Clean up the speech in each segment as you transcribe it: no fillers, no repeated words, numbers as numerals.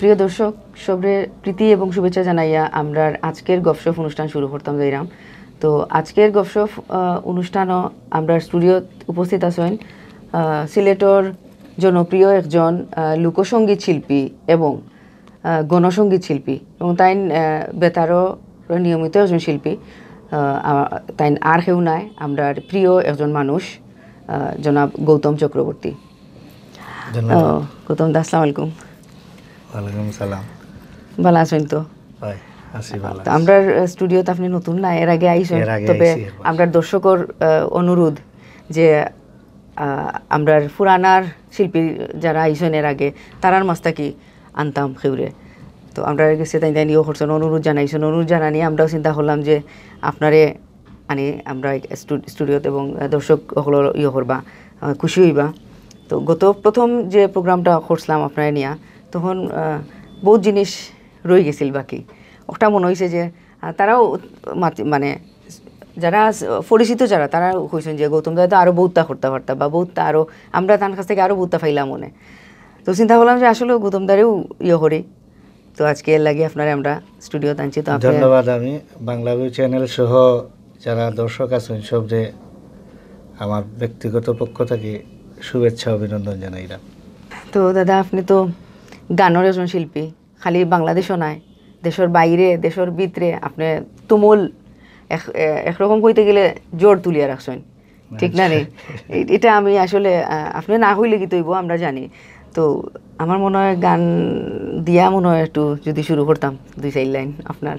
প্রিয় দর্শক সবরে প্রীতি এবং শুভেচ্ছা জানাইয়া আমরা আজকের গফসফ অনুষ্ঠান শুরু করতাম যাইরাম। তো আজকের গফসফ অনুষ্ঠানও আমরা স্টুডিওত উপস্থিত আছেন সিলেটর জনপ্রিয় একজন লোকসঙ্গীত শিল্পী এবং গণসঙ্গীত শিল্পী এবং তাই বেতারও নিয়মিত একজন শিল্পী। তাই আর কেউ নাই, আমরা প্রিয় একজন মানুষ জনাব গৌতম চক্রবর্তী। গৌতম দা, আসসালামু আলাইকুম। ওয়ালাইকুম সালাম। ভালো আছেন তো? আমরা স্টুডিওতে আপনি নতুন না, এর আগে আইছেন, তবে আমরা দর্শকর অনুরোধ যে আমরা পুরানার শিল্পী যারা আইছেন এর আগে তারার মাছটা কি আনতাম খেউরে। তো আমরা গেছে তাই তাই নিয়েও করছেন, অনুরোধ জানাইছেন। অনুরোধ জানানি আমরাও চিন্তা করলাম যে আপনারে আনি আমরা স্টুডিওতে এবং দর্শক সকলের করবা, খুশি হইবা। তো গত প্রথম যে প্রোগ্রামটা করছিলাম আপনারা নিয়ে, তখন বহুত জিনিস রয়ে গেছিল বাকি। ওটা মনে হয়েছে যে তারাও মানে যারা পরিচিত যারা তারা কইছেন যে গৌতম দা তো আরও বহুতটা করতে পারতাম বা বহুতটা আরও আমরা তার কাছ থেকে আরও বহুতটা পাইলাম মনে। তো চিন্তা করলাম যে আসলে গৌতম দারেও করি। তো আজকে এর লাগে আপনারা আমরা স্টুডিও আনছি। তো ধন্যবাদ। আমি বাংলা চ্যানেল সহ যারা দর্শক আছেন সবরে আমার ব্যক্তিগত পক্ষ থেকে শুভেচ্ছা অভিনন্দন জানাইলাম। তো দাদা, আপনি তো গানের একজন শিল্পী, খালি বাংলাদেশও নাই, দেশের বাইরে দেশের ভিতরে আপনি তুমুল একরকম কইতে গেলে জোর তুলিয়া রাখছেন, ঠিক না রে? এটা আমি আসলে আপনি না হইলে কি তৈব আমরা জানি। তো আমার মনে হয় গান দিয়া মনে হয় একটু যদি শুরু করতাম 2-4 লাইন আপনার।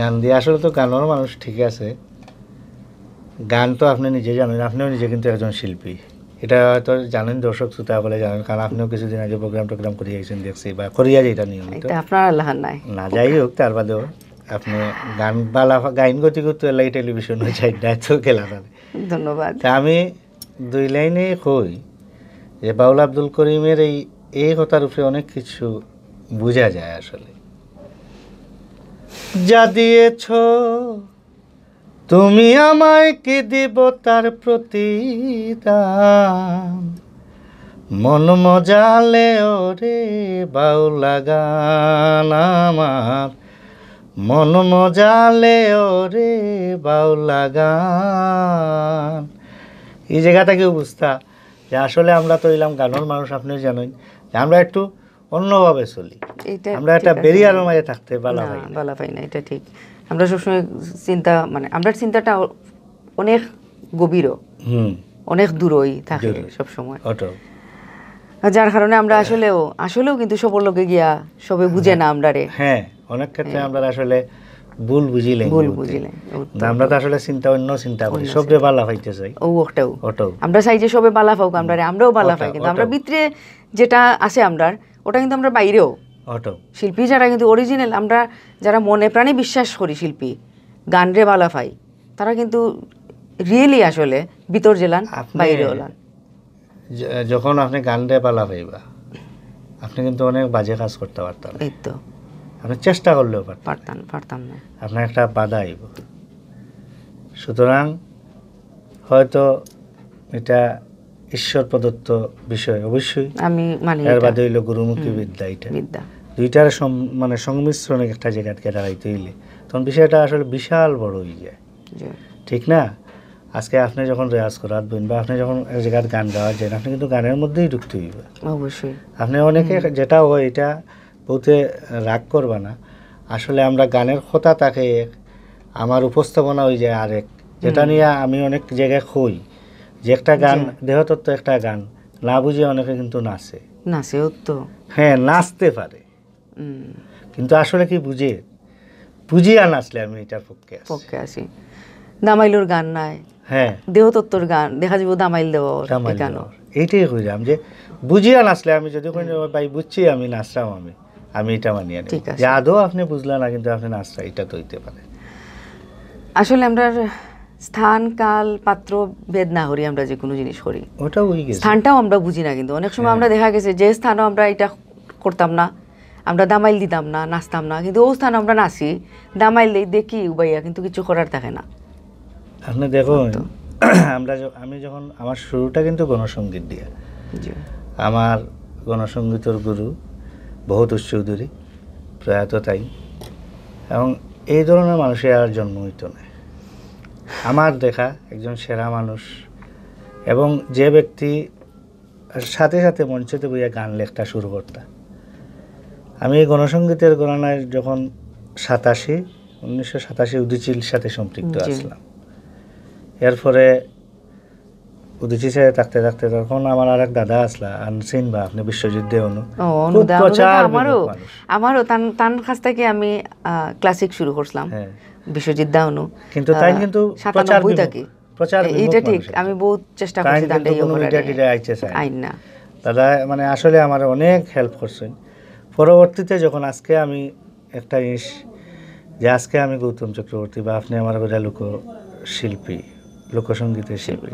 গান দিয়ে আসলে তো গানের মানুষ ঠিক আছে, গান তো আপনি নিজে জানেন, আপনিও নিজে কিন্তু একজন শিল্পী, এটা হয়তো জানেন, দর্শক শ্রোতা বলে জানেন, কারণ আপনিও কিছুদিন আগে প্রোগ্রাম করিয়ে গেছেন দেখছি, বা করিয়া যেটা নিয়মিত আপনার আল্লাহার নাই না, যাই হোক তার বাদেও আপনি গান বালা গাইন গতি করতে এলাই টেলিভিশন হয়ে যায় না তো খেলা। ধন্যবাদ। আমি 2 লাইনে কই যে বাউল আব্দুল করিমের এই কথার উপরে অনেক কিছু বোঝা যায় আসলে। যা দিয়েছ তুমি আমায় কি দিব তার প্রতিদান, মন মজালে ওরে বাউলা গান আমার, মন মজালে ওরে বাউলা গান। এই জায়গাটা কি অবস্থা যে আসলে আমরা তো এলাম গানের মানুষ, আপনি জানেন যে আমরা একটু অন্যভাবে চলি, আমরা একটা বেরিয়ারের মাঝে থাকতে বালা পাই না। এটা ঠিক, আমরা সবসময় চিন্তা মানে আমরা চিন্তাটা অনেক গভীরও অনেক দূরই থাকে সবসময়, যার কারণে আমরা আসলেও কিন্তু সবর লোকে গিয়া সবে বুঝে না আমরা রে। হ্যাঁ, অনেক ক্ষেত্রে আমরা আসলে ভুল বুঝিলে আমরা তো আসলে চিন্তা করি সবরে বালা পাইতে চাই। ওটাও আমরা চাই যে সবে বালা পাওক, আমরাও বালা পাই, কিন্তু আমরা ভিতরে যেটা আছে আমরার ওটা কিন্তু আমরা বাইরেও শিল্পী যারা কিন্তু অরিজিনাল আমরা যারা মনে প্রাণে বিশ্বাস করি শিল্পী গান রে বালা পাই, তারা কিন্তু রিয়েলি আসলে ভিতর জেলান বাইরে ওলান। যখন আপনি গান রে বালা পাইবা আপনি কিন্তু অনেক বাজে কাজ করতে পারতেন, এই তো আপনি চেষ্টা করলেও পারতাম না, আপনার একটা বাধা আইব। সুতরাং হয়তো এটা ঈশ্বর প্রদত্ত বিষয়, অবশ্যই আমি মানি, এর বাদে হইল গুরুমুখী বিদ্যা। এটা দুইটার মানে সংমিশ্রণে একটা জায়গাকে দাঁড়াইতে হইলে তখন বিষয়টা আসলে বিশাল বড় হয়ে যায়, ঠিক না? আজকে আপনি যখন রেয়াজ করাবেন বা আপনি যখন এক জায়গায় গান গাওয়া যায়, আপনি কিন্তু গানের মধ্যেই ঢুকতে হইবে অবশ্যই। আপনি অনেকে যেটা হয় এটা বহুতে রাগ করবা না, আসলে আমরা গানের কথা তাকে আমার উপস্থাপনা হয়ে যায় আরেক, যেটা নিয়ে আমি অনেক জায়গায় কই যে একটা গান দেহতত্ত্ব, একটা গান না বুঝে অনেকে কিন্তু নাচেও তো, হ্যাঁ নাচতে পারে, কিন্তু আসলে কি বুঝিয়া নাচলে আমি এটার পক্ষে আছি। দামাইলোর গান নাই, হ্যাঁ দেহতত্ত্বর গান দেখা যাব দামাইল দেওয়া, এইটাই কইলাম যে বুঝিয়া নাচলে আমি যদি ভাই বুঝছি আমি নাচলাম, আমি এটা মানিয়ে নিই যে আদৌ আপনি বুঝলেন না কিন্তু আপনি নাচটা এটা তো হইতে পারে। আসলে আমরা স্থান কাল পাত্র ভেদ না করি, আমরা যে কোনো জিনিস করি ওটাও হয়ে গেছে, স্থানটাও আমরা বুঝি না, কিন্তু অনেক সময় আমরা দেখা গেছে যে স্থানও আমরা এটা করতাম না, আমরা দামাইল দিতাম না, নাচতাম না, কিন্তু ও স্থান আমরা নাচি দামাইল দেখি উবাইয়া, কিন্তু কিছু করার থাকে না। আপনি দেখুন আমি যখন আমার শুরুটা কিন্তু গণসঙ্গীত দিয়ে, আমার গণসঙ্গীতের গুরু বহুতোষ চৌধুরী প্রয়াত তাই, এবং এই ধরনের মানুষের আর জন্ম হইতো না। আমার দেখা একজন সেরা মানুষ, এবং যে ব্যক্তি সাথে সাথে মঞ্চেতে বইয়া গান লেখা শুরু করতাম। আমি এই গণসঙ্গীতের গণনায় যখন 1987 উদয়চির সাথে সম্পৃক্ত আসলাম। এরপরে উদয়চির সাথে থাকতে থাকতে তখন আমার আরেক দাদা আসলা আনসিন বা আপনি বিশ্বযুদ্ধে আমারও তান কাছ থেকে আমি ক্লাসিক শুরু করছিলাম বিশ্বযুদ্ধ অনু, কিন্তু তাই কিন্তু প্রচার এইটা ঠিক আমি বহুত চেষ্টা করছি দাদা মানে আসলে আমার অনেক হেল্প করছেন। পরবর্তীতে যখন আজকে আমি একটা জিনিস যে আজকে আমি গৌতম চক্রবর্তী বা আপনি আমার গোটা লোকশিল্পী, লোকসঙ্গীতের শিল্পী,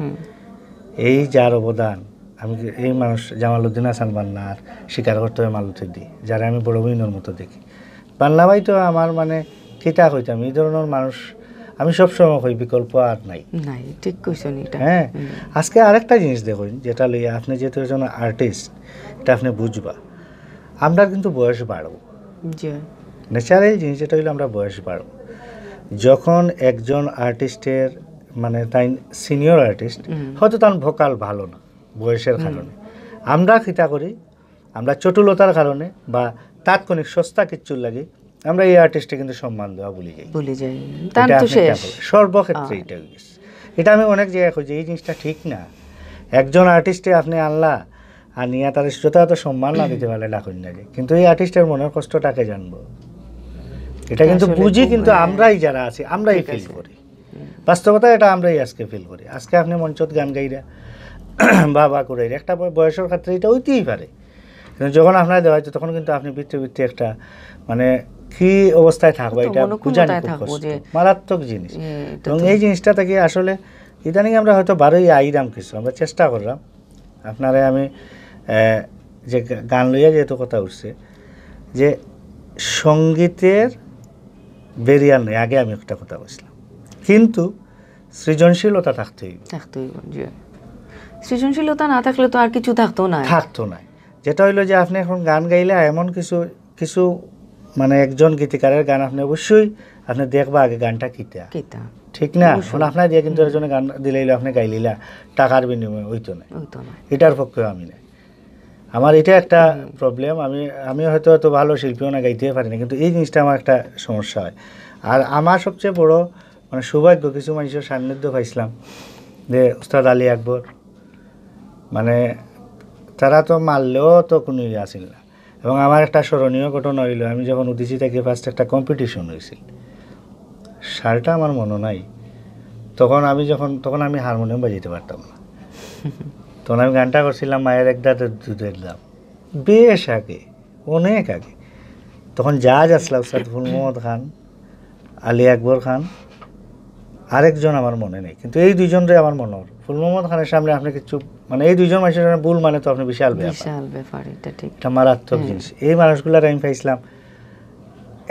এই যার অবদান আমি এই মানুষ জামালউদ্দিন হাসান বান্নার স্বীকার করতে হবে মালতী দি, যারা আমি বড় বইনের মতো দেখি। বান্না ভাই তো আমার মানে ঠিকটা হইতাম, এই ধরনের মানুষ আমি সবসময় হই, বিকল্প আর নাই। ঠিক কইছেন এটা। হ্যাঁ, আজকে আরেকটা জিনিস দেখুন যেটা লইয়া আপনি যেহেতু একজন আর্টিস্ট, এটা আপনি বুঝবা, আমরা কিন্তু বয়স বাড়বো, ন্যাচারাল জিনিস যেটা হইলো আমরা বয়স বাড়বো। যখন একজন আর্টিস্টের মানে তাই সিনিয়র আর্টিস্ট হয়তো তার ভোকাল ভালো না বয়সের কারণে, আমরা খিতা করি, আমরা চটুলতার কারণে বা তাৎক্ষণিক সস্তা কিচ্ছুর লাগে আমরা এই আর্টিস্টে কিন্তু সম্মান দেওয়া ভুলে যাই। সর্বক্ষেত্রে এটা গেছে, এটা আমি অনেক জায়গায় খুঁজি, এই জিনিসটা ঠিক না। একজন আর্টিস্টে আপনি আনলা আর নিয়ে তার যথাযথ সম্মান না দিতে পারলে ডাকুন লাগে, কিন্তু এই আর্টিস্টের মনের কষ্টটাকে জানবো, এটা কিন্তু বুঝি, কিন্তু আমরাই যারা আছি আমরাই ফিল করি, বাস্তবতা এটা আমরাই আজকে ফিল করি। আজকে আপনি মঞ্চত গান গাইরা বা করে একটা বয়সের ক্ষেত্রে এটা হইতেই পারে, কিন্তু যখন আপনার দেওয়া হয়তো তখন কিন্তু আপনি বৃত্তে একটা মানে কি অবস্থায় থাকবো এটা বুঝানি মারাত্মক জিনিস। এবং এই জিনিসটা থেকে আসলে ইদানিং আমরা হয়তো বারোই আইরাম কিছু আমরা চেষ্টা করলাম। আপনারা আমি যে গান লইয়া যেহেতু কথা উঠছে যে সঙ্গীতের বেরিয়ার নেই, আগে আমি একটা কথা বলছিলাম, কিন্তু সৃজনশীলতা থাকতেই, সৃজনশীলতা না থাকলে তো আর কিছু থাকতো না। যেটা হইলো যে আপনি এখন গান গাইলে এমন কিছু মানে একজন গীতিকারের গান আপনি অবশ্যই আপনি দেখবা আগে গানটা কিতা ঠিক না, এখন আপনার দিয়ে কিন্তু একজনে গান দিলাইলো আপনি গাইলিলা টাকার বিনিময়ে হইতো না, এটার পক্ষে আমি না। আমার এটা একটা প্রবলেম, আমি হয়তো এত ভালো শিল্পীও না, গাইতে পারি না, কিন্তু এই জিনিসটা আমার একটা সমস্যা হয়। আর আমার সবচেয়ে বড় মানে সৌভাগ্য কিছু মানুষের সান্নিধ্য পাইছিলাম, যে উস্তাদ আলী আকবর, মানে তারা তো মারলেও তো কোনো আসিল না। এবং আমার একটা স্মরণীয় ঘটনা হইল, আমি যখন উদিচি থেকে ফার্স্ট একটা কম্পিটিশন হয়েছিল, সালটা আমার মনে নাই, তখন আমি হারমোনিয়াম বাজাইতে পারতাম না, তখন আমি গানটা করছিলাম মায়ের এক দাঁতের দুধের দাম, বেশ আগে, অনেক আগে। তখন জাজ আসলা উস্তাদ ফুল মোহাম্মদ খান, আলী আকবর খান, আরেকজন আমার মনে নেই, কিন্তু এই দুইজনরে আমার মনে হয়। ফুল মোহাম্মদ খানের সামনে আপনি কিছু মানে এই দুইজন মানুষের ভুল মানে তো আপনি বিশাল ব্যাপার, এটা মারাত্মক জিনিস। এই মানুষগুলার আমি পাইছিলাম,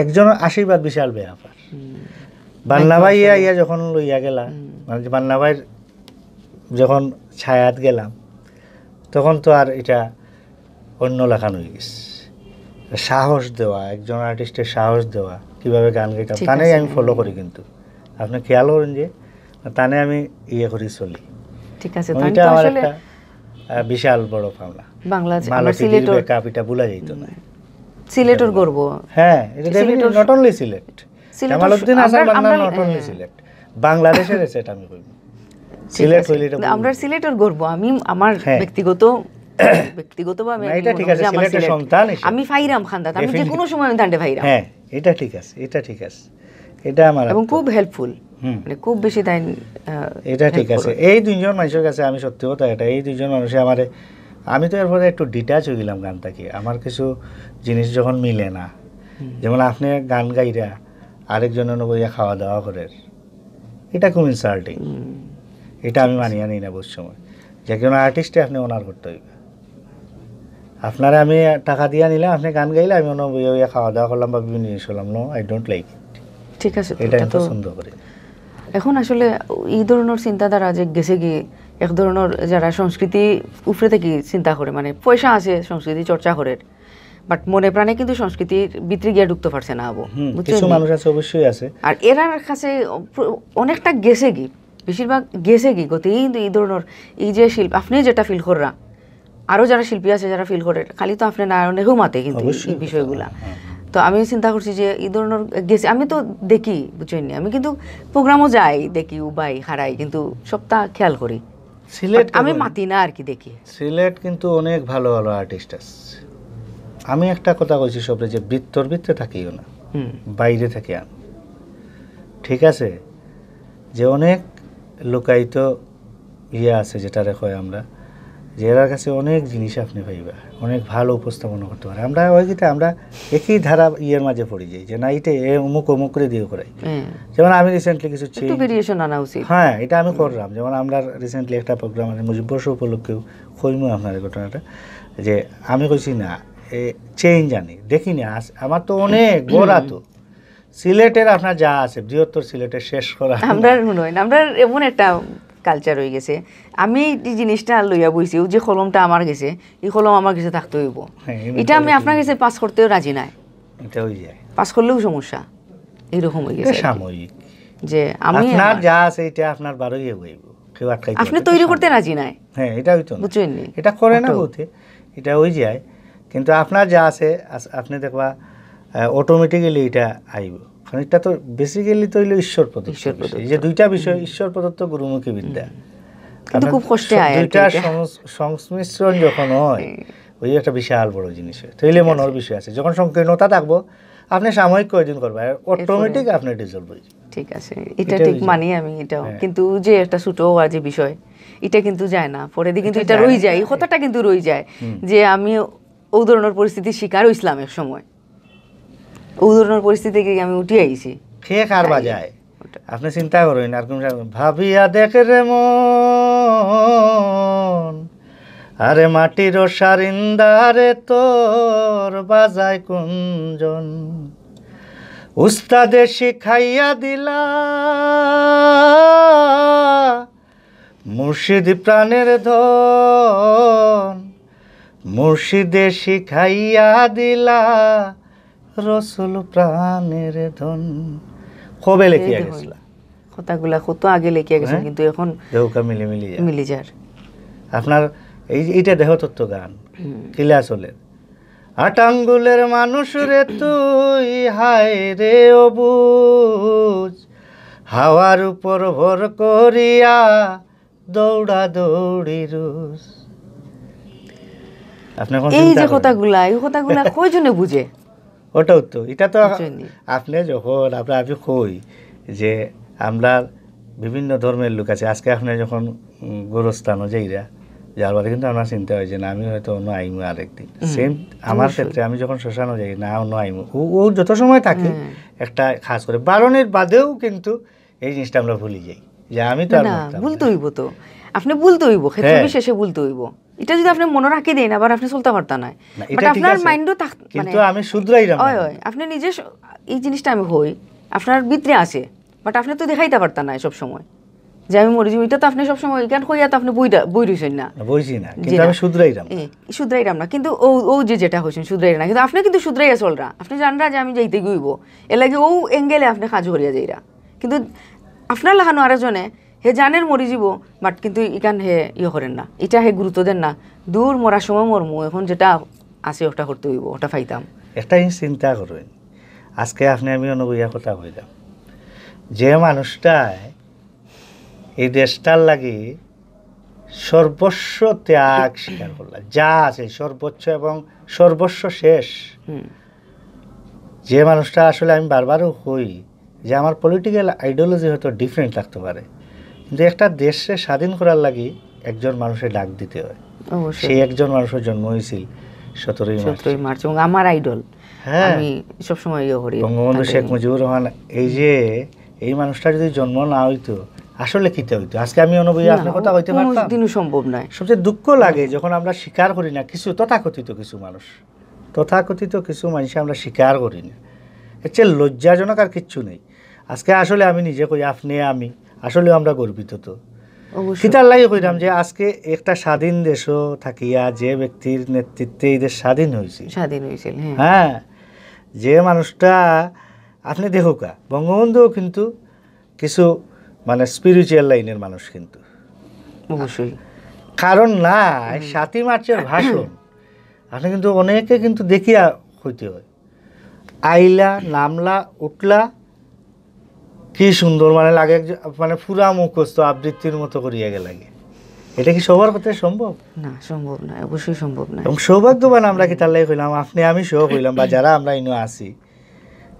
একজন আশীর্বাদ বিশাল ব্যাপার। বান্না ভাই ইয়া যখন লইয়া গেলা, মানে বান্না ভাইয়ের যখন ছায়াত গেলাম, তখন তো আর এটা অন্য লেখান হয়ে গেছে। সাহস দেওয়া, একজন আর্টিস্টের সাহস দেওয়া, কিভাবে গান গাইতাম তানেই আমি ফলো করি, কিন্তু আপনি খেয়াল করেন যে তানে আমি ইয়ে করি চলি। ঠিক আছে, এটা আমার একটা বিশাল বড় পাওনা। বাংলাদেশের কাপ এটা ভুলা যাইতো না, সিলেটের গর্ব। হ্যাঁ, এটা definitely not only Sylhet, Jamaluddin Hasan বান্না নট অনলি সিলেট, বাংলাদেশের সেটা আমি কই সিলেট হইলে এটা আমরা সিলেটের গর্ব। আমি আমার ব্যক্তিগতভাবে এটা ঠিক আছে, সিলেটের সন্তান আমি ফাইরাম খানদাত, আমি যে কোনো সময় আমি দান্ডে ফাইরাম। হ্যাঁ, এটা ঠিক আছে, এটা আমার এবং খুব হেল্পফুল, মানে খুব বেশি তাই এটা ঠিক আছে। এই দুইজন মানুষের কাছে আমি সত্যি কথা এটা, এই দুইজন মানুষে আমারে, আমি তো এরপরে একটু ডিটাচ হয়ে গেলাম গান থেকে। আমার কিছু জিনিস যখন মিলে না, যেমন আপনি গান গাইরা আরেকজনের বইয়া খাওয়া দাওয়া করে, এটা খুব ইনসাল্টিং, এটা আমি মানিয়ে নিই না। বুঝ সময় যে কোনো আর্টিস্টে আপনি অনার করতে হইবে। আপনারা আমি টাকা দিয়ে নিলাম, আপনি গান গাইলে আমি অন্য বইয়া খাওয়া দাওয়া করলাম বা বিভিন্ন জিনিস করলাম, no I don't like it. ঠিক আছে, এটা তো সুন্দর করে। এখন আসলে এই ধরনের চিন্তাধারা যে গেছে গিয়ে এক ধরনের যারা সংস্কৃতি উপরে থেকে চিন্তা করে মানে পয়সা আছে সংস্কৃতি চর্চা করে বাট মনে প্রাণে কিন্তু সংস্কৃতির ভিতরে গিয়ে ঢুকতে পারছে না আবু কিছু মানুষ আছে অবশ্যই আছে আর এরার কাছে অনেকটা গেছে কি বেশিরভাগ গেছে কি গতি এই ধরনের এই যে শিল্প আপনি যেটা ফিল কররা আরও যারা শিল্পী আছে যারা ফিল করে খালি তো আপনি না অনেকেও মাতে কিন্তু এই বিষয়গুলা তো আমি চিন্তা করছি যে এই ধরনের গেছে আমি তো দেখি বুঝছেন আমি কিন্তু প্রোগ্রামও যাই দেখি উবাই হারাই কিন্তু সবটা খেয়াল করি সিলেট আমি মাতি না আর কি দেখি সিলেট কিন্তু অনেক ভালো ভালো আর্টিস্ট আছে আমি একটা কথা কইছি সবরে যে বৃত্তে থাকিও না বাইরে থেকে আন ঠিক আছে যে অনেক লুকায়িত আছে যেটা রেখে আমরা যে এর কাছে অনেক জিনিস আপনি পাইবা অনেক ভালো উপস্থাপনা করতে পারে আমরা ওইটা আমরা একই ধারা মাঝে পড়ে যাই যে না এটা অমুক করে দিয়ে করাই যেমন আমি রিসেন্টলি কিছু ভেরিয়েশন আনা উচিত হ্যাঁ এটা আমি করলাম যেমন আমরা রিসেন্টলি একটা প্রোগ্রাম মুজিববর্ষ উপলক্ষেও কইমু আপনার ঘটনাটা যে আমি কইছি না চেঞ্জ আনি দেখি না আমার তো অনেক গোড়া তো সিলেটের আপনার যা আছে বৃহত্তর সিলেটের শেষ করা আমরা এমন একটা কালচার হয়ে গেছে আমি এই জিনিসটা লইয়া বইছি যে কলমটা আমার গেছে এই কলম আমার কাছে থাকতে হইব এটা আমি আপনার কাছে পাস করতেও রাজি নাই এটা হয়ে যায় পাস করলেও সমস্যা এইরকম হয়ে গেছে সাময়িক যে আমি আপনার যা আছে এটা আপনার বারোই হইব কেউ আটকাই আপনি তৈরি করতে রাজি নাই হ্যাঁ এটা হইতো না বুঝছেন এটা করে না বলতে এটা হয়ে যায় কিন্তু আপনার যা আছে আপনি দেখবা অটোমেটিক্যালি এটা আইব কারণ এটা তো বেসিক্যালি তো হইল ঈশ্বর প্রদত্ত এই যে দুইটা বিষয় ঈশ্বর প্রদত্ত গুরুমুখী বিদ্যা কিন্তু খুব কষ্টে আয় দুইটা সংমিশ্রণ যখন হয় ওই একটা বিশাল বড় জিনিস হয় তৈলে মনের বিষয় আছে যখন সংকীর্ণতা থাকবো আপনি সাময়িক কয়েকদিন করবেন আর অটোমেটিক আপনি ডিজলভ হয়ে যাবে ঠিক আছে এটা ঠিক মানি আমি এটাও কিন্তু যে একটা ছোট আর যে বিষয় এটা কিন্তু যায় না পরে দিয়ে কিন্তু এটা রয়ে যায় এই কথাটা কিন্তু রয়ে যায় যে আমি ওই ধরনের পরিস্থিতির শিকার হইছিলাম এক সময় ওই ধরনের পরিস্থিতি থেকে আমি উঠে আইছি খেয়ে কার বাজায় আপনি চিন্তা করেন আর কোন ভাবিয়া দেখে রে মন আরে মাটির সারিন্দারে তোর বাজায় কুঞ্জন উস্তাদে শিখাইয়া দিলা মুর্শিদ প্রাণের ধন মুর্শিদে শিখাইয়া দিলা রসুল প্রাণের ধন কবে লেখিয়া গেছিল কথাগুলা কত আগে লেখিয়া গেছে কিন্তু এখন দেহকা মিলি যায় আপনার এইটা দেহতত্ত্ব গান কিলা চলে আটাঙ্গুলের মানুষ রে তুই হায় রে অবুজ হাওয়ার উপর ভর করিয়া দৌড়া দৌড়ি রুজ এই যে কথাগুলা কয়জনে বুঝে ওটাও তো এটা তো আপনি যখন আমি কই যে আমরা বিভিন্ন ধর্মের লোক আছে আজকে আপনি যখন গোরস্থানও যাইরা যার বারে কিন্তু আমার চিন্তা হয় যে না আমি হয়তো অন্য আইমু আরেকদিন সেম আমার ক্ষেত্রে আমি যখন শ্মশানও যাই না অন্য আইমু ও যত সময় থাকে একটা খাস করে বারণের বাদেও কিন্তু এই জিনিসটা আমরা ভুলে যাই যে আমি তো ভুলতে হইব তো আপনি ভুলতে হইব ক্ষেত্র বিশেষে ভুলতে হইব এটা যদি আপনি মনে রাখি দেন আবার আপনি চলতে পারতেন না বাট আপনার মাইন্ডও কিন্তু আমি শুধরাইলাম আপনি নিজে এই জিনিসটা আমি হই আপনার ভিতরে আছে বাট আপনি তো দেখাইতে পারতেন না সব সময় যে আমি মরে যাবো এটা তো আপনি সব সময় এখান কইয়া তো আপনি বই রইছেন না বইছি না কিন্তু আমি শুধরাইলাম না কিন্তু ও যেটা হইছেন শুধরাইরা না কিন্তু আপনি কিন্তু শুধরাইয়া চলরা আপনি জানরা যে আমি যাইতে গইব এর লাগে ও এঙ্গেলে আপনি কাজ করিয়া যাইরা কিন্তু আপনার লাগানো আরেকজনে হে জানেন মরি যাব বাট কিন্তু ইকান হে করেন না এটা হে গুরুত্ব দেন না দূর মরার সময় মরমু এখন যেটা আছে ওটা করতে হইব ওটা ফাইতাম একটা চিন্তা করেন আজকে আপনি আমি অনুভূয়া কথা কইলাম যে মানুষটায় এই দেশটার লাগি সর্বস্ব ত্যাগ স্বীকার করলাম যা আছে সর্বোচ্চ এবং সর্বস্ব শেষ যে মানুষটা আসলে আমি বারবারও হই যে আমার পলিটিক্যাল আইডিওলজি হয়তো ডিফারেন্ট লাগতে পারে কিন্তু একটা দেশে স্বাধীন করার লাগি একজন মানুষের ডাক দিতে হয় সেই একজন মানুষের জন্ম হয়েছিল 17ই মার্চ এবং আমার আইডল আমি সবসময় করি বঙ্গবন্ধু শেখ মুজিবুর রহমান এই মানুষটা যদি জন্ম না হইতো আসলে কিতে হইতো আজকে আমি অনুভূতি আপনার কথা কইতে পারতাম কোনোদিনও সম্ভব নয় সবচেয়ে দুঃখ লাগে যখন আমরা স্বীকার করি না কিছু তথাকথিত কিছু মানুষ আমরা স্বীকার করি না এর চেয়ে লজ্জাজনক আর কিচ্ছু নেই আজকে আসলে আমি নিজে কই আপনি আমি আসলে আমরা গর্বিত তো কিতার লাগে কইরাম যে আজকে একটা স্বাধীন দেশও থাকিয়া যে ব্যক্তির নেতৃত্বে এই দেশ স্বাধীন হয়েছিল, হ্যাঁ, যে মানুষটা আপনি দেখুকা বঙ্গবন্ধু কিন্তু কিছু মানে স্পিরিচুয়াল লাইনের মানুষ কিন্তু অবশ্যই, কারণ না 7ই মার্চের ভাষণ আপনি কিন্তু অনেকে কিন্তু দেখিয়া হইতে হয়, আইলা নামলা উঠলা কি সুন্দর মানে লাগে, মানে পুরা মুখস্থ আবৃত্তির মতো করিয়া গে লাগে। এটা কি সবার ক্ষেত্রে সম্ভব? না, সম্ভব না, অবশ্যই সম্ভব না। এবং সৌভাগ্যবান আমরা কি তার লাগে কইলাম, আপনি আমি সহ কইলাম বা যারা আমরা ইনো আছি,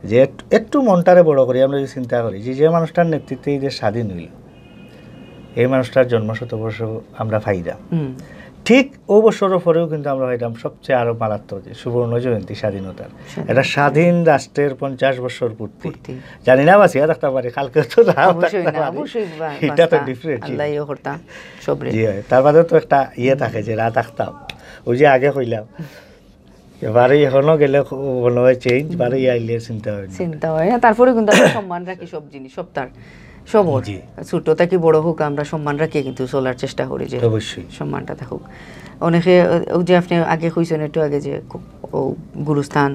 যে একটু মনটারে বড় করি আমরা যদি চিন্তা করি যে মানুষটার নেতৃত্বে এই দেশ স্বাধীন হইল, এই মানুষটার জন্ম শতবর্ষ আমরা পাইলাম, ঠিক ও বছরের পরেও কিন্তু আমরা পাইলাম সবচেয়ে আরো মারাত্মক যে সুবর্ণ জয়ন্তী স্বাধীনতার, এটা স্বাধীন রাষ্ট্রের 50 বছর পূর্তি। জানি না বাসিয়া থাকতে পারে, কালকে তো এটা তো ডিফারেন্ট, তার বাদে তো একটা ইয়ে থাকে যে রাত থাকতাম, ওই যে আগে কইলাম এবারে এখনো গেলে মনে হয় চেঞ্জ, বারে আইলে চিন্তা হয় না। তারপরে কিন্তু আমরা সম্মান রাখি সব জিনিস, সব তার সব ছোট থেকে বড় হোক আমরা সম্মান রাখি কিন্তু চলার চেষ্টা করি যে অবশ্যই সম্মানটা থাকুক। অনেকে যে আপনি আগে কইছেন একটু আগে যে গুরুস্থান,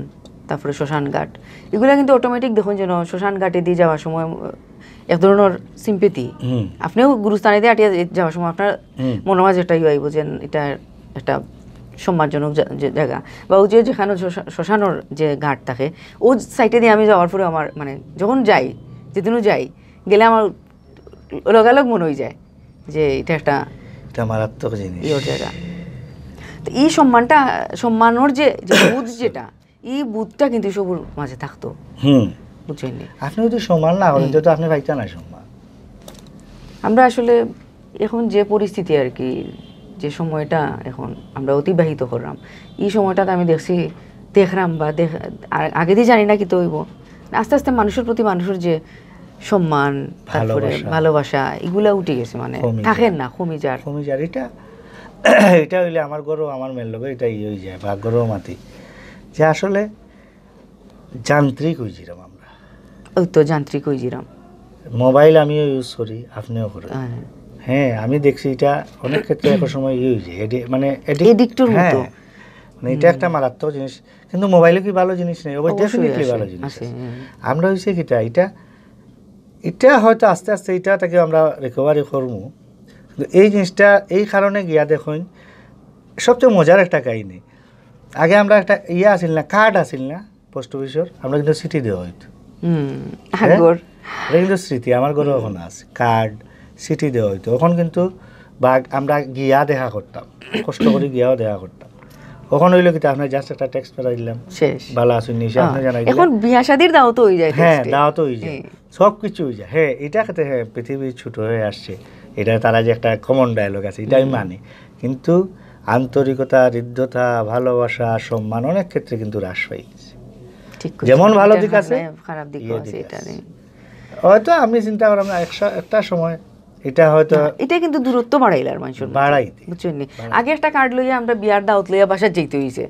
তারপরে শ্মশান ঘাট, এগুলা কিন্তু অটোমেটিক দেখুন যেন শ্মশান ঘাটে দিয়ে যাওয়ার সময় এক ধরনের সিম্পেথি, আপনিও গুরুস্থানে দিয়ে আটিয়ে যাওয়ার সময় আপনার মনের মাঝে একটা আইব যে এটা একটা সম্মানজনক জায়গা, বা ও যে যেখানে শ্মশানের যে ঘাট থাকে ও সাইডে দিয়ে আমি যাওয়ার পরে আমার মানে যখন যাই, যেদিনও যাই গেলে আমার লগালগ মনে হয়ে যায় যে এটা একটা মারাত্মক জিনিস জায়গা। তো এই সম্মানটা, সম্মানের যে বুধ, যেটা এই বুধটা কিন্তু সবুর মাঝে থাকতো, বুঝছেন? আপনি যদি সম্মান না করেন তো আপনি পাইতেন না সম্মান। আমরা আসলে এখন যে পরিস্থিতি আর কি, যে সময়টা এখন আমরা অতিবাহিত করলাম, এই সময়টাতে আমি দেখলাম বা আগে দিয়ে জানি না কি তো হইব, আস্তে আস্তে মানুষের প্রতি মানুষের যে সম্মান, তারপরে ভালোবাসা, এগুলা উঠে গেছে, মানে থাকেন না, কমে যার এটা হইলে আমার গরু আমার মেয়ের লোক এটা হয়ে যায়, বা গরু মাতি যে আসলে যান্ত্রিক হয়েছিলাম আমরা, ওই তো যান্ত্রিক হয়েছিলাম। মোবাইল আমিও ইউজ করি, আপনিও করেন, হ্যাঁ আমি দেখছি এটা অনেক ক্ষেত্রে এক সময় ইউজ মানে এটা একটা মারাত্মক জিনিস, কিন্তু মোবাইলে কি ভালো জিনিস নেই? ডেফিনেটলি ভালো জিনিস। আমরা হয়েছে কিটা এটা হয়তো আস্তে আস্তে এটাকে আমরা রিকভারি করবো, কিন্তু এই জিনিসটা এই কারণে গিয়া দেখুন সবচেয়ে মজার একটা কাহিনী, আগে আমরা একটা ইয়ে আসিল না, কার্ড আসিল না পোস্ট অফিসের, আমরা কিন্তু চিঠি দেওয়া হইতো, কিন্তু স্মৃতি আমার ঘরে এখন আছে, কার্ড চিঠি দেওয়া হইতো, এখন কিন্তু বা আমরা গিয়া দেখা করতাম, কষ্ট করে গিয়াও দেখা করতাম। কখন হইলো কি আপনার জাস্ট একটা টেক্সট পাঠাই দিলাম, শেষ, ভালো আছেন নিশা আপনি জানাই দিলেন। এখন বিয়া শাদীর দাওয়াত হয়ে যায়, হ্যাঁ দাওয়াত হয়ে যায়, সব কিছু হয়ে যায়। হ্যাঁ এটা ক্ষেত্রে হ্যাঁ পৃথিবী ছোট হয়ে আসছে, এটা তারা যে একটা কমন ডায়লগ আছে এটা আমি মানি, কিন্তু আন্তরিকতা, হৃদ্যতা, ভালোবাসা, সম্মান অনেক ক্ষেত্রে কিন্তু হ্রাস পাই গেছে। যেমন ভালো দিক আছে খারাপ দিক আছে, এটা নেই। হয়তো আমি চিন্তা করলাম একটা সময় এটা হয়তো এটা কিন্তু দূরত্ব বাড়াইলার মানুষের বাড়াইতে, বুঝছেন? আগে একটা কার্ড লইয়া আমরা বিয়ার দাওয়াত লইয়া বাসা যেতে হইছে,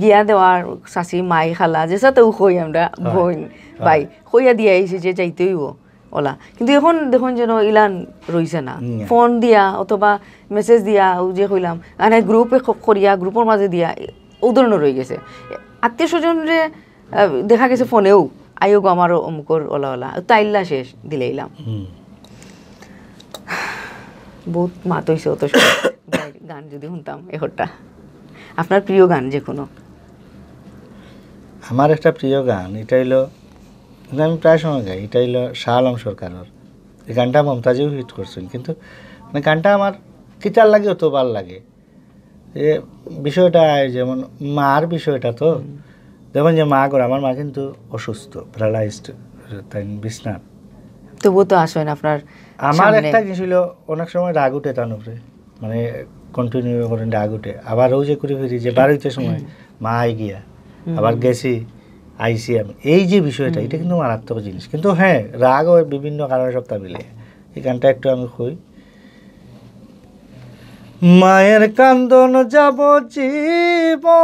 গিয়া দেওয়ার চাচি মাই খালা যে সাথেও কই আমরা বোন ভাই কইয়া দিয়া আইছে যে যাইতে হইব ওলা, কিন্তু এখন দেখুন যেন ইলান রইছে না, ফোন দিয়া অথবা মেসেজ দিয়া যে কইলাম মানে গ্রুপে করিয়া গ্রুপের মাঝে দিয়া ও ধরনের রয়ে গেছে। আত্মীয় স্বজনরে দেখা গেছে ফোনেও আইও গো আমারও অমুকর ওলা ওলা তাইল্লা শেষ দিলেইলাম, বহুত মাত হইছে। অত গান যদি শুনতাম এহরটা, আপনার প্রিয় গান যে কোনো? আমার একটা প্রিয় গান এটা হইলো, আমি প্রায় সময় গাই, এটা হইলো শাহ আলম সরকারের। এই গানটা মমতাজেও হিট করছেন, কিন্তু মানে গানটা আমার কিতার লাগে অত ভাল লাগে যে বিষয়টা যেমন মার বিষয়টা, তো যেমন যে মা করে, আমার মা কিন্তু অসুস্থ, প্যারালাইজড, তাই বিছনাথ, তবুও তো আসেন আপনার। আমার একটা জিনিস হইলো অনেক সময় রাগ উঠে তার উপরে, মানে কন্টিনিউ করেন রাগ উঠে, আবার ওই যে করে ফিরি যে বাড়িতে সময় মা আই গিয়া আবার গেছি আইসি আমি, এই যে বিষয়টা এটা কিন্তু মারাত্মক জিনিস। কিন্তু হ্যাঁ রাগ ও বিভিন্ন কারণে সপ্তাহ মিলে এই গানটা একটু আমি কই। মায়ের কান্দন যাব জীবন,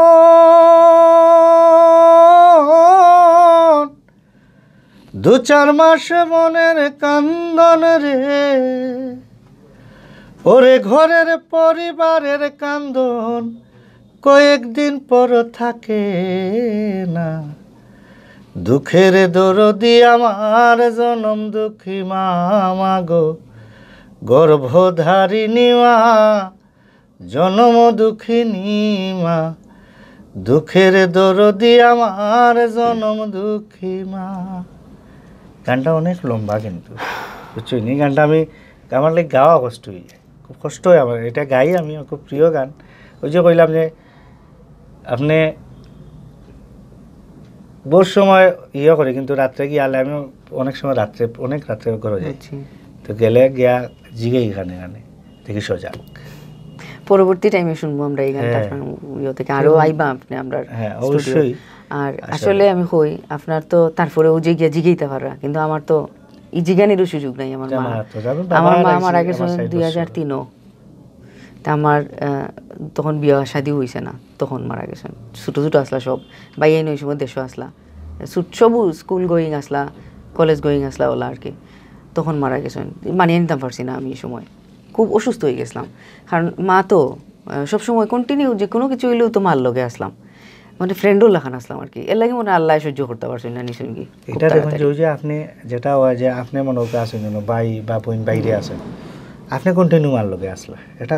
2-4 মাস মনের কান্দন রে, ওরে ঘরের পরিবারের কান্দন কয়েকদিন পর থাকে না, দুঃখের দরদি আমার জনম দুঃখী মা গো, গর্ভধারিণী মা জনম দুঃখিনী মা, দুঃখের দরদি আমার জনম দুঃখী মা। গানটা অনেক লম্বা কিন্তু বুঝছো নি, গানটা আমি আমার লাগে গাওয়া কষ্ট হয়ে যায়, খুব কষ্ট হয় আমার, এটা গাই আমি, খুব প্রিয় গান। ওই যে কইলাম যে আপনি বহু সময় ইয়ে করি কিন্তু রাত্রে গিয়ে আলে আমি অনেক সময় রাত্রে অনেক রাত্রে ঘরে যাই, তো গেলে গিয়া জিগেই গানে গানে দেখি সজাগ। পরবর্তী টাইমে শুনবো আমরা এই গানটা আপনার ইয়ে থেকে, আরো আইবা আপনি আমরা। হ্যাঁ অবশ্যই। আর আসলে আমি কই আপনার তো তারপরে ও যে গিয়া জিগাইতে পারা, কিন্তু আমার তো এই জিগানিরও সুযোগ নাই। আমার মা মারা গেছে 2003। তা আমার তখন বিয়া শাদি হয়েছে না, তখন মারা গেছেন। ছোটো ছোটো আসলা সব, বাইয়াই নই সময় দেশও আসলা, সবু স্কুল গোয়িং আসলা, কলেজ গোয়িং আসলা ওলা আর কি, তখন মারা গেছেন। মানিয়ে নিতাম পারছি না আমি এই সময়, খুব অসুস্থ হয়ে গেছিলাম। কারণ মা তো সবসময় কন্টিনিউ যে কোনো কিছু হইলেও তো মার লগে আসলাম, মানে ফ্রেন্ডও লেখান আসলাম আর কি। এর লাগে মনে আল্লাহ সহ্য করতে পারছেন না নিশ্চয়ই কি। এটা দেখুন যে আপনি যেটা হয় যে আপনি মনে করতে আসেন ভাই বা বোন বাইরে আছেন, আপনি কন্টিনিউ মার লগে আসলা, এটা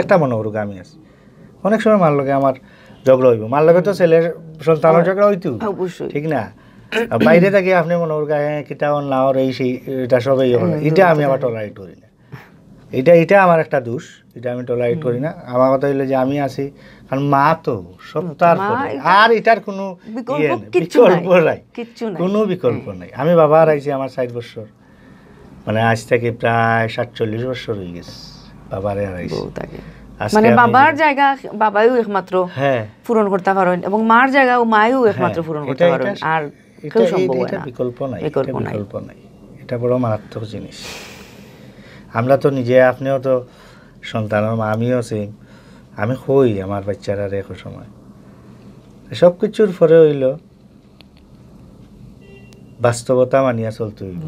একটা মনে করুক আমি আছি। অনেক সময় মার লগে আমার ঝগড়া হইব, মার লগে তো ছেলের সন্তানের ঝগড়া হইতো অবশ্যই, ঠিক না? বাইরে থেকে আপনি মনে করুক কিটা না ওর এই সেই এটা সবাই এটা আমি আবার টলারেট করি না, এটা আমার একটা দোষ, এটা আমি টলারেট করি না। আমার কথা হইলো যে আমি আছি, কারণ মা তো সব তার, আর এটার কোনো বিকল্প নাই, কোনো বিকল্প নাই। আমি বাবা হারাইছি আমার 60 বছর, মানে আজ থেকে প্রায় 47 বছর হয়ে গেছে বাবারে হারাইছি। মানে বাবার জায়গা বাবাইও একমাত্র পূরণ করতে পারেন, এবং মার জায়গা ও মায়ও একমাত্র পূরণ করতে পারেন, আর কেউ সম্ভব হয় না, বিকল্প নাই। এটা বড় মারাত্মক জিনিস। আমরা তো নিজে, আপনিও তো সন্তানের মা, আমিও সেম। আমি কই আমার বাচ্চারা রেখো সময় সব কিছুর পরে হইল বাস্তবতা মানিয়া চলতে হইল,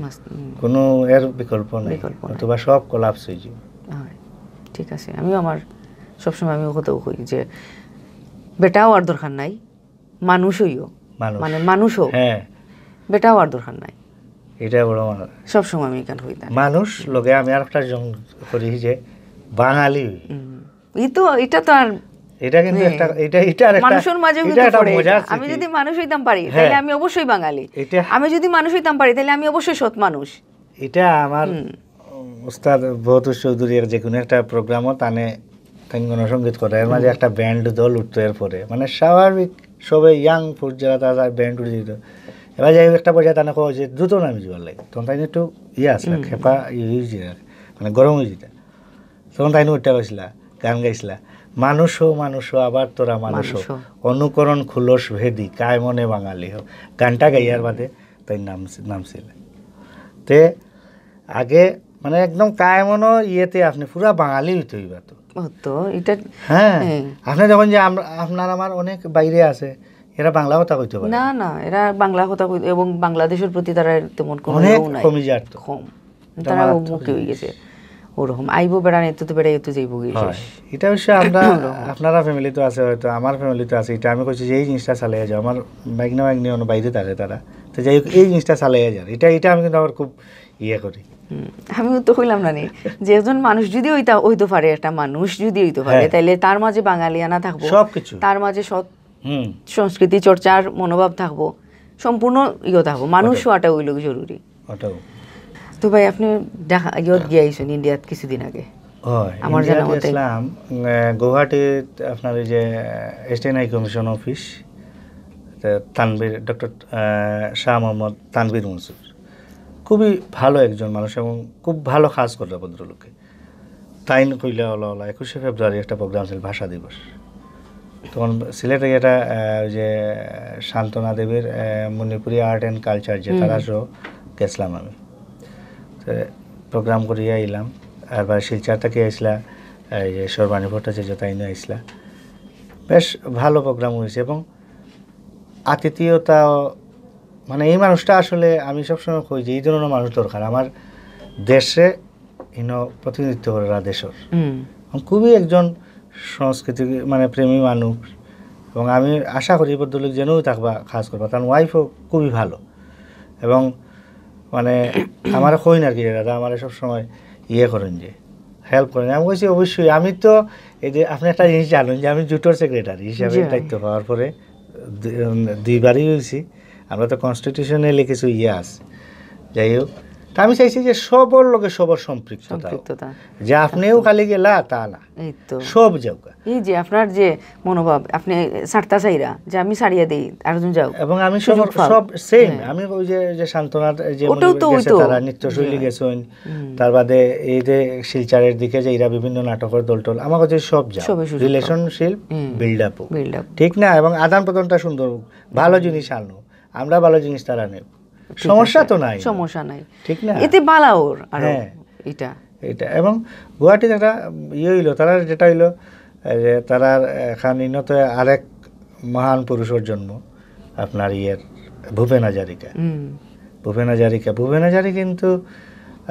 কোনো এর বিকল্প নাই, অথবা সব কোলাপস হয়ে যাবে। ঠিক আছে, আমিও আমার সবসময় আমি কোথাও কই যে বেটাও আর দরকার নাই, মানুষ হইও, মানে মানুষ হোক, বেটাও আর দরকার নাই। এটা বড় সবসময় আমি কেন হই মানুষ লগে আমি আর একটা করি যে বাঙালি, এটা তো আর এটা কিন্তু একটা এটা মানুষের মাঝে আমি যদি মানুষ হইতাম পারি তাহলে আমি অবশ্যই বাঙালি, আমি যদি মানুষ হইতাম পারি তাহলে আমি অবশ্যই সৎ মানুষ। এটা আমার উস্তাদ বহুত চৌধুরীর যে কোনো একটা প্রোগ্রামও টানে গণসঙ্গীত করে, এর মাঝে একটা ব্যান্ড দল উঠতো, এরপরে মানে স্বাভাবিক সবাই ইয়াং ফুড যারা তারা ব্যান্ড উঠে দিত। এবার যাই একটা পর্যায়ে তানে কয় যে দ্রুত নামি যাবার লাগে, তখন তাই একটু ইয়ে আসলে খেপা ইয়ে মানে গরম হয়ে যেত, তখন তাই উঠতে পারছিলা, গান গাইছিলা, মানুষ আবার তোরা মানুষ অনুকরণ খুলস ভেদি কায় মনে বাঙালি হোক, গানটা গাইয়ার বাদে তাই নামছিল। তে আগে মানে একদম কায় মনো ইয়েতে আপনি পুরা বাঙালি হইতে হইবা তো এটা। হ্যাঁ, আপনি যখন যে আপনার আমার অনেক বাইরে আছে, এরা বাংলা কথা কইতে পারে না, এরা বাংলা কথা কই, এবং বাংলাদেশের প্রতি তারা তেমন কোনো নাই, কমই যায়, কম, তারা মুখে হয়ে গেছে ওরকম। আইবো বেড়ানে তো বেড়াই তো যাইবো শেষ। এটা অবশ্য আমরা আপনারা ফ্যামিলি তো আছে, হয়তো আমার ফ্যামিলি তো আছে। এটা আমি কইছি যে এই জিনিসটা চালিয়ে যাও, আমার বাইকনা বাইরে থাকে তারা, তো যাই হোক এই জিনিসটা চালিয়ে যান, এটা আমি কিন্তু আবার খুব ইয়ে করি। আমি তো কইলাম না যে একজন মানুষ যদি হইতে পারে, একটা মানুষ যদি হইতে পারে, তাইলে তার মাঝে বাঙালিয়ানা থাকবো, সবকিছু তার মাঝে সৎ সংস্কৃতি চর্চার মনোভাব থাকবো, সম্পূর্ণ ইয়ে থাকবো, মানুষ হওয়াটা হইল জরুরি। তো ভাই আপনি ইয়ত গিয়েছেন ইন্ডিয়াত কিছুদিন আগে, আমার জানা মতে গুয়াহাটিত আপনার এই যে state high commission office, Tanvir doctor Shah Mohammad Tanvir Mansoor খুবই ভালো একজন মানুষ, এবং খুব ভালো কাজ করে ভদ্রলোকে। তাই কইলে হলো 21শে ফেব্রুয়ারি একটা প্রোগ্রাম ছিল ভাষা দিবস, তখন সিলেটে এটা ওই যে শান্তনা দেবীর মণিপুরি আর্ট অ্যান্ড কালচার যে তারা সহ গেছিলাম আমি, তো প্রোগ্রাম করিয়া আইলাম। আর শিলচার থেকে আইসলা এই যে সর্বাণী ভট্টাচার্য তাই নিয়ে আইসলা, বেশ ভালো প্রোগ্রাম হয়েছে, এবং আতিথেয়তা মানে এই মানুষটা আসলে আমি সবসময় কই যে এই ধরনের মানুষ দরকার আমার দেশে, প্রতিনিধিত্ব করে দেশের খুবই একজন সংস্কৃতি মানে প্রেমী মানুষ এবং আমি আশা করি ভদ্রলোক যেনও থাকবা খাস করবা কারণ ওয়াইফও খুবই ভালো এবং মানে আমার কইন আর কি দাদা আমার সবসময় করেন যে হেল্প করেন আমি বলছি অবশ্যই আমি তো এই যে আপনি একটা জিনিস জানেন যে আমি জুটোর সেক্রেটারি হিসাবে দায়িত্ব পাওয়ার পরে 2বারই হয়েছি আমরা তো কনস্টিটিউশনে লিখেছি আছে যাই হোক তা আমি চাইছি যে সবর লোকে সবর সম্পৃক্ততা যে আপনিও খালি গেলা তা না সব যাও এই যে আপনার যে মনোভাব আপনি ছাড়তা চাইরা যে আমি ছাড়িয়ে দেই আরেকজন যাও এবং আমি সব সেম আমি ওই যে সান্তনার যে তারা নৃত্যশৈলী গেছেন তার বাদে এই যে শিলচারের দিকে যে এরা বিভিন্ন নাটকের দলটল আমার কাছে সব যাও রিলেশনশিপ বিল্ড আপ ঠিক না এবং আদান প্রদানটা সুন্দর ভালো জিনিস আনো আমরা ভালো জিনিস তারা নেব সমস্যা তো নাই সমস্যা নাই ঠিক না এতে বালাওর আর এটা এবং গুয়াহাটিতে একটা হইলো তারা যেটা হইলো যে তারা এখন ইনত আরেক মহান পুরুষের জন্ম আপনার ভূপেন হাজারিকা কিন্তু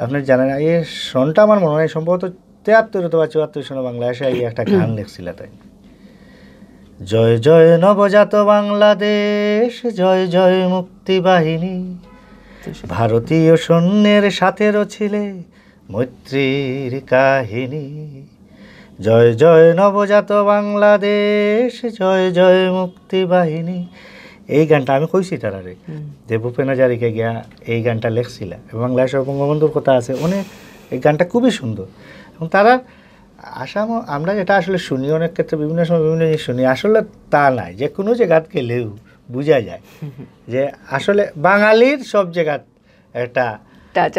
আপনি জানেন এই সনটা আমার মনে হয় সম্ভবত 73 অথবা 74 সনে বাংলাদেশে একটা গান লিখছিল তাই জয় জয় নবজাত বাংলাদেশ জয় জয় মুক্তি বাহিনী ভারতীয় সৈন্যের সাথে রছিলে মৈত্রীর কাহিনী জয় জয় নবজাত বাংলাদেশ জয় জয় মুক্তি বাহিনী এই গানটা আমি কইছি তারারে যে ভূপেন হাজারিকা গিয়া এই গানটা লেখছিল এবং বাংলাদেশের বঙ্গবন্ধুর কথা আছে অনেক এই গানটা খুবই সুন্দর এবং তারা আসাম আমরা যেটা আসলে শুনি অনেক ক্ষেত্রে বিভিন্ন সময় বিভিন্ন জিনিস শুনি আসলে তা নাই যে কোনো জায়গাত গেলেও বোঝা যায় যে আসলে বাঙালির সব জায়গাত একটা টাচ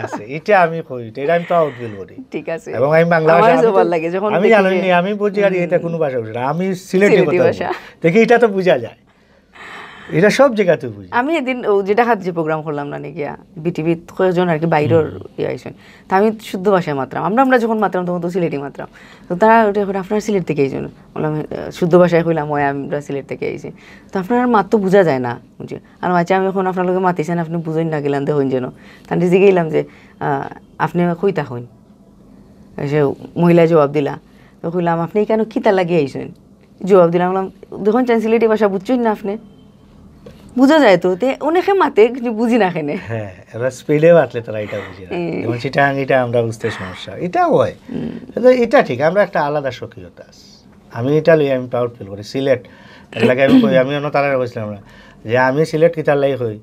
আছে এটা আমি কই এটা আমি প্রাউড ফিল করি ঠিক আছে এবং আমি বাংলা ভাষা আমি জানি আমি বুঝি আর এটা কোনো ভাষা বুঝি না আমি সিলেটি কথা দেখি এটা তো বোঝা যায় এটা সব জায়গাতে বুঝি আমি এদিন যেটা হাত যে প্রোগ্রাম করলাম না নাকি বিটিভি কয়েকজন আর কি বাইরের আইসেন তা আমি শুদ্ধ ভাষায় মাত্রাম আমরা যখন মাত্রাম তখন তো সিলেটি মাত্রাম তো তারা ওটা এখন আপনার সিলেট থেকে আইসেন বললাম শুদ্ধ ভাষায় কইলাম ওই আমরা সিলেট থেকে আইসি তো আপনার মাত তো বোঝা যায় না বুঝি আর আচ্ছা আমি এখন আপনার লোকে মাতিছেন আপনি বুঝেন না গেলাম দেখুন যেন তার নিজে গেলাম যে আপনি কইতা হইন সে মহিলা জবাব দিলা তো কইলাম আপনি কেন খিতা লাগিয়ে আইসেন জবাব দিলাম বললাম দেখুন চান সিলেটি ভাষা বুঝছেন না আপনি বুঝা যায় তো অনেকে মাতে কিন্তু বুঝি না কেনে হ্যাঁ এবার স্পিডে বাতলে তারা এটা বুঝি না যেমন চিটাঙ্গিটা আমরা বুঝতে সমস্যা এটা হয় এটা ঠিক আমরা একটা আলাদা স্বকীয়তা আছে আমি এটা লই আমি প্রাউড ফিল করি সিলেট লাগে আমি কই আমি অন্য তারা বলছিলাম না যে আমি সিলেট কি তার লাই হই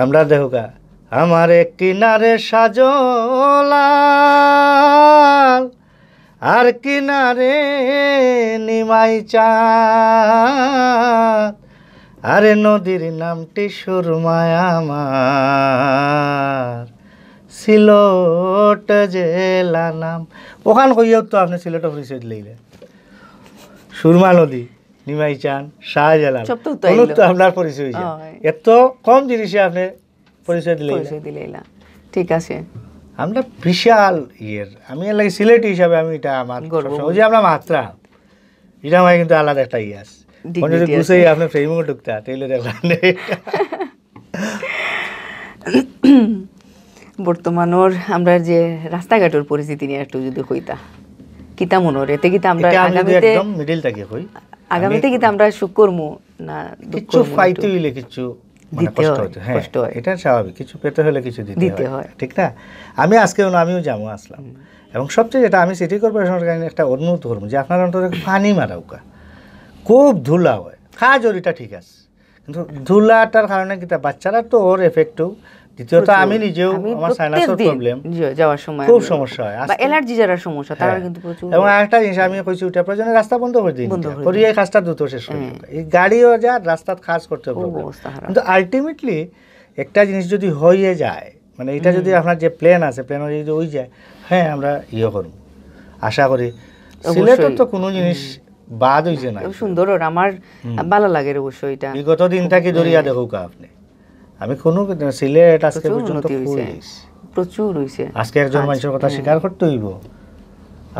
আমরা দেখোকা আমার এক কিনারে সাজলাল আর কিনারে নিমাই চাঁদ আরে নদীর নামটি সুরমায় আমার সিলেট জেলা নাম ওখান কইয়াও তো আপনি সিলেট পরিচয় দিলে সুরমা নদী নিমাই চান শাহজালাল তো আপনার পরিচয় হয়েছে এত কম জিনিসে আপনি পরিচয় দিলে ঠিক আছে আমরা বিশাল আমি এর লাগে সিলেটি হিসাবে আমি এটা আমার ওই যে আমরা মাত্রা এটা আমার কিন্তু আলাদা একটা আছে আপনি ফ্রেমিং ঢুকতা তাইলে দেখলাম বর্তমানের আমরা যে রাস্তাঘাটের পরিস্থিতি নিয়ে একটু যদি কইতা কিতা মনোর এতে কিতা আমরা আগামীতে একদম মিডল থেকে কই আগামীতে কিতা আমরা সুখ করমু না কিছু ফাইতে হইলে কিছু মানে কষ্ট হয় এটা স্বাভাবিক কিছু পেতে হলে কিছু দিতে হয় ঠিক না আমি আমিও যাবো আসলাম এবং সবচেয়ে যেটা আমি সিটি কর্পোরেশনের কাছে একটা অনুরোধ করবো যে আপনার অন্তরে পানি মারাউকা খুব ধুলা হয় খাজরিটা ঠিক আছে কিন্তু ধুলাটার কারণে কিতা বাচ্চারা তো ওর এফেক্টও দ্বিতীয়ত আমি নিজেও আমার সাইনাসের প্রবলেম যাওয়ার সময় খুব সমস্যা হয় বা অ্যালার্জি যারা সমস্যা তারা কিন্তু প্রচুর এবং আরেকটা জিনিস আমি কইছি ওটা প্রয়োজনে রাস্তা বন্ধ করে দিই করি এই কাজটা দ্রুত শেষ করি এই গাড়িও যা রাস্তা খাস করতে প্রবলেম কিন্তু আলটিমেটলি একটা জিনিস যদি হয়ে যায় মানে এটা যদি আপনার যে প্ল্যান আছে প্ল্যান যদি ওই যায় হ্যাঁ আমরা করব আশা করি সিলেটের তো কোনো জিনিস বাদ হইছে না সুন্দর আমার ভালো লাগে অবশ্যই এটা বিগত দিন থেকে দরিয়া দেখুকা আপনি আমি কোনো সিলেট আজকে পর্যন্ত প্রচুর হইছে আজকে একজন মানুষের কথা স্বীকার করতে হইব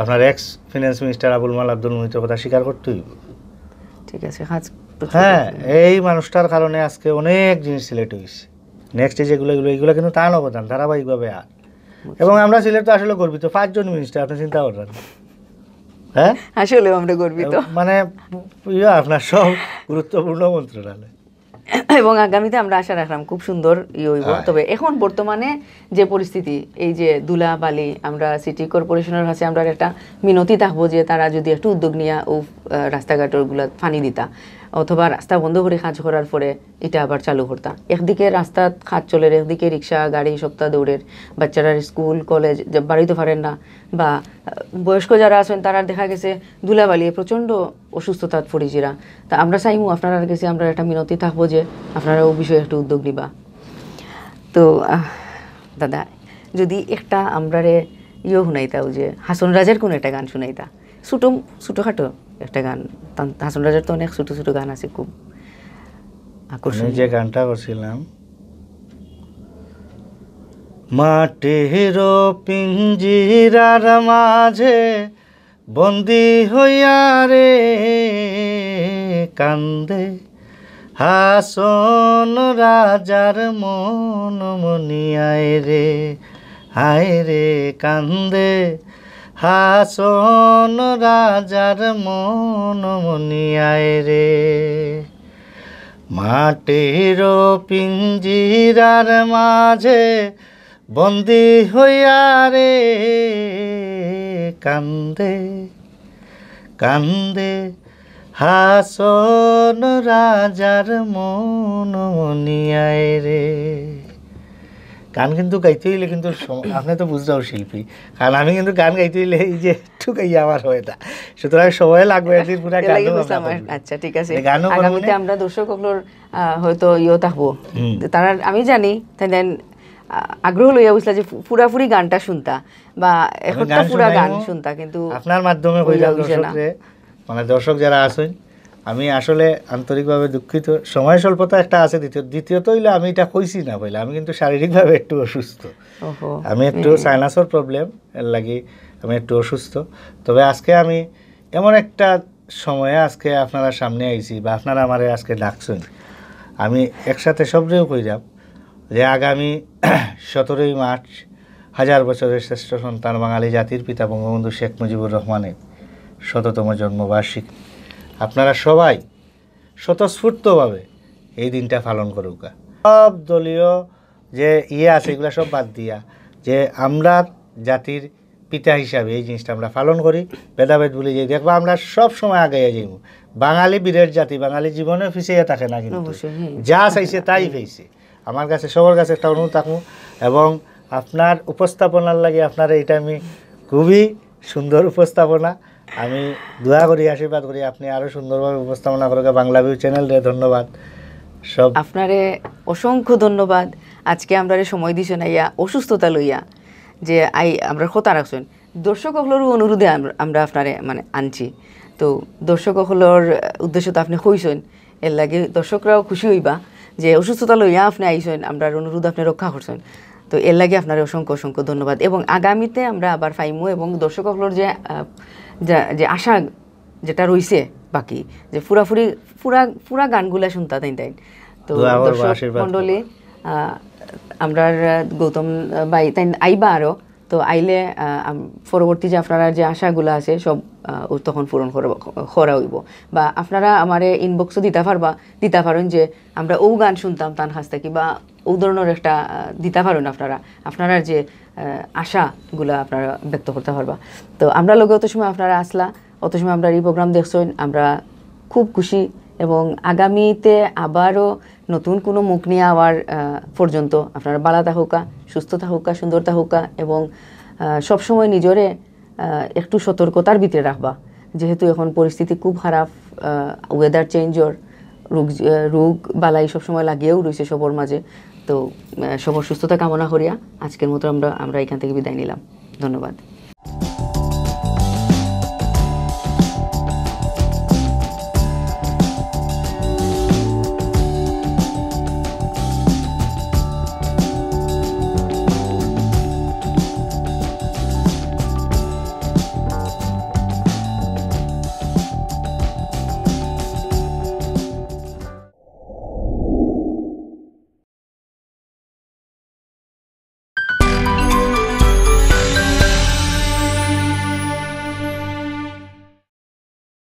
আপনার এক্স ফিনান্স মিনিস্টার আবুল মাল আব্দুল মুহিতের কথা স্বীকার করতে হইব ঠিক আছে হ্যাঁ এই মানুষটার কারণে আজকে অনেক জিনিস সিলেট হইছে নেক্সট যেগুলো কিন্তু তার অবদান ধারাবাহিকভাবে আর এবং আমরা সিলেট তো আসলে গর্বিত 5 জন মিনিস্টার আপনি চিন্তা করেন হ্যাঁ আসলে আমরা গর্বিত মানে আপনার সব গুরুত্বপূর্ণ মন্ত্রণালয় এবং আগামীতে আমরা আশা রাখলাম খুব সুন্দর হইব তবে এখন বর্তমানে যে পরিস্থিতি এই যে ধুলা বালি আমরা সিটি কর্পোরেশনের কাছে আমরা একটা মিনতি থাকবো যে তারা যদি একটু উদ্যোগ নিয়ে ও রাস্তাঘাটের গুলা পানি দিতা অথবা রাস্তা বন্ধ করে কাজ করার পরে এটা আবার চালু করতা একদিকে রাস্তা কাজ চলে একদিকে রিক্সা গাড়ি সপ্তাহ দৌড়ের বাচ্চারা স্কুল কলেজ বাড়িতে পারেন না বা বয়স্ক যারা আছেন তারা দেখা গেছে ধুলাবালি প্রচণ্ড অসুস্থতা পড়েছিরা তা আমরা চাইমু আপনারা কাছে আমরা একটা মিনতি থাকবো যে আপনারা ও বিষয়ে একটু উদ্যোগ নিবা তো দাদা যদি একটা আমরারে শুনাইতাও যে হাসন রাজের কোন একটা গান শুনাইতা ছোটখাটো একটা গান হাসন রাজার তো অনেক ছোট ছোট গান আছে খুব আকর্ষণীয় যে গানটা করছিলাম মাটির পিঞ্জিরার মাঝে বন্দি হইয়া রে কান্দে হাসন রাজার মন মনিয়ায় রে হায় রে কান্দে হাসন রাজার মন মনিয়ায় রে মাটির পিঞ্জিরার মাঝে বন্দি হইয়া রে কান্দে কান্দে হাসন রাজার মন মনিয়ায় রে গান কিন্তু গাইতে হইলে কিন্তু আপনি তো বুঝতেও শিল্পী কারণ আমি কিন্তু গান গাইতে হইলে এই যে একটু গাইয়া আমার হয় না সুতরাং সময় লাগবে একদিন পুরো গান আচ্ছা ঠিক আছে আগামীতে আমরা দর্শকগুলোর হয়তো থাকবো তারা আমি জানি তাই আগ্রহ লইয়া বুঝলা যে পুরাপুরি গানটা শুনতা বা একটা পুরা গান শুনতা কিন্তু আপনার মাধ্যমে কইলা দর্শকরে মানে দর্শক যারা আছেন আমি আসলে আন্তরিকভাবে দুঃখিত সময় স্বল্পতা একটা আছে দ্বিতীয়ত হইলে আমি এটা কইছি না বলে আমি কিন্তু শারীরিকভাবে একটু অসুস্থ আমি একটু সাইনাসের প্রবলেম এর লাগি আমি একটু অসুস্থ তবে আজকে আমি এমন একটা সময়ে আজকে আপনারা সামনে আইছি বা আপনারা আমারে আজকে ডাকছেন আমি একসাথে সবরেও কইরাম যে আগামী 17ই মার্চ 1000 বছরের শ্রেষ্ঠ সন্তান বাঙালি জাতির পিতা বঙ্গবন্ধু শেখ মুজিবুর রহমানের 100তম জন্মবার্ষিকী আপনারা সবাই স্বতঃস্ফূর্তভাবে এই দিনটা পালন করুক সব দলীয় যে আছে এগুলো সব বাদ দিয়া যে আমরা জাতির পিতা হিসাবে এই জিনিসটা আমরা পালন করি ভেদাভেদ ভুলে যাই দেখবো আমরা সব সময় আগে যাইব বাঙালি বীরের জাতি বাঙালি জীবনে ফিসিয়ে থাকে না কিন্তু যা চাইছে তাই পেয়েছে আমার কাছে সবার কাছে একটা অনুরোধ থাকুন এবং আপনার উপস্থাপনার লাগে আপনার এইটা আমি খুবই সুন্দর উপস্থাপনা আমি দোয়া করি আশীর্বাদ করি আপনি আরো সুন্দরভাবে উপস্থাপনা করুক বাংলা ভিউ চ্যানেল রে ধন্যবাদ সব আপনারে অসংখ্য ধন্যবাদ আজকে আমরা সময় দিছেন আইয়া অসুস্থতা লইয়া যে আমরা কথা রাখছেন দর্শকগুলোর অনুরোধে আমরা আপনারে মানে আনছি তো দর্শকগুলোর উদ্দেশ্য তো আপনি কইছেন এর লাগে দর্শকরাও খুশি হইবা যে অসুস্থতা লইয়া আপনি আইছেন আমরা অনুরোধ আপনি রক্ষা করছেন তো এর লাগে আপনার অসংখ্য অসংখ্য ধন্যবাদ এবং আগামীতে আমরা আবার পাইমু এবং দর্শকগুলোর যে আশা যেটা রইছে বাকি যে পুরা গানগুলা শুনতা তাই তো দর্শক মণ্ডলী আমরা গৌতম ভাই তাই আইবা আরো তো আইলে পরবর্তী যে আপনারা যে আশাগুলো আছে সব তখন পূরণ করা হইব বা আপনারা আমারে ইনবক্সও দিতে পারেন যে আমরা ও গান শুনতাম তার কাছ থেকে বা ও ধরনের একটা দিতে পারেন আপনারা যে আশাগুলো আপনারা ব্যক্ত করতে পারবা তো আমরা লগে অত সময় আপনারা আসলা অত সময় আমরা এই প্রোগ্রাম দেখছেন আমরা খুব খুশি এবং আগামীতে আবারও নতুন কোনো মুখ নিয়ে আবার পর্যন্ত আপনারা ভালো থাকুকা সুস্থ থাকুকা সুন্দর থাকুকা এবং সবসময় নিজরে একটু সতর্কতার ভিতরে রাখবা যেহেতু এখন পরিস্থিতি খুব খারাপ ওয়েদার চেঞ্জর রোগ বালাই সবসময় লাগিয়েও রয়েছে সবার মাঝে তো সবার সুস্থতা কামনা করিয়া আজকের মতো আমরা এখান থেকে বিদায় নিলাম ধন্যবাদ